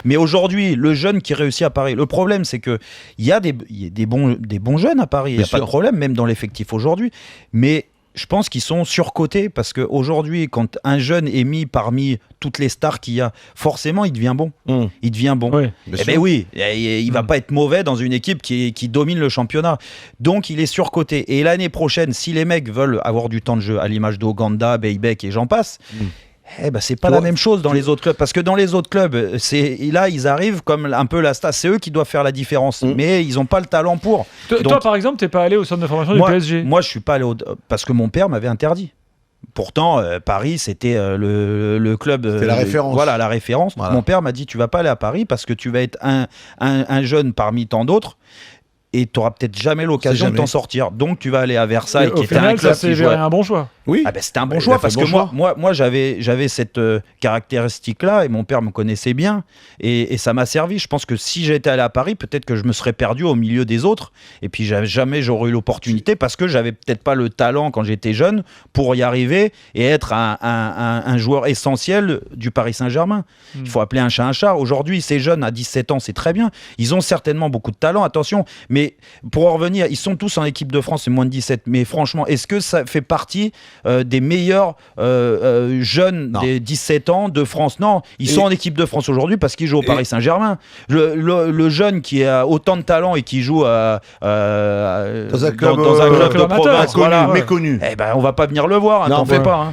Mais aujourd'hui, le jeune qui réussit à Paris, le problème, c'est qu'il y a des bons jeunes à Paris, il n'y a pas de problème, même dans l'effectif aujourd'hui. Mais je pense qu'ils sont surcotés parce qu'aujourd'hui, quand un jeune est mis parmi toutes les stars qu'il y a, forcément, il devient bon. Il devient bon. Oui, eh ben oui, il va pas être mauvais dans une équipe qui domine le championnat. Donc, il est surcoté. Et l'année prochaine, si les mecs veulent avoir du temps de jeu, à l'image d'Oganda, Beibek et j'en passe, c'est pas la même chose dans les autres clubs. Parce que dans les autres clubs, là, ils arrivent comme un peu la star. C'est eux qui doivent faire la différence. Mais ils n'ont pas le talent pour. Toi, par exemple, t'es pas allé au centre de formation du PSG? Moi, je suis pas allé parce que mon père m'avait interdit. Pourtant, Paris, c'était le club. C'était la référence. Voilà, la référence. Voilà. Mon père m'a dit, tu vas pas aller à Paris parce que tu vas être un jeune parmi tant d'autres. Et tu n'auras peut-être jamais l'occasion de t'en sortir. Donc, tu vas aller à Versailles, qui était un club qui jouait. un bon choix. Oui. C'était un bon choix parce que moi j'avais cette caractéristique-là et mon père me connaissait bien et ça m'a servi. Je pense que si j'étais allé à Paris, peut-être que je me serais perdu au milieu des autres et puis jamais j'aurais eu l'opportunité parce que j'avais peut-être pas le talent quand j'étais jeune pour y arriver et être un joueur essentiel du Paris Saint-Germain. Il faut appeler un chat un chat. Aujourd'hui, ces jeunes à 17 ans, c'est très bien. Ils ont certainement beaucoup de talent, attention. Mais pour en revenir, ils sont tous en équipe de France, c'est moins de 17. Mais franchement, est-ce que ça fait partie des meilleurs jeunes des 17 ans de France? Non, ils sont en équipe de France aujourd'hui parce qu'ils jouent au Paris Saint-Germain. Le jeune qui a autant de talent et qui joue dans un club de province, méconnu. On va pas venir le voir, t'en fais pas.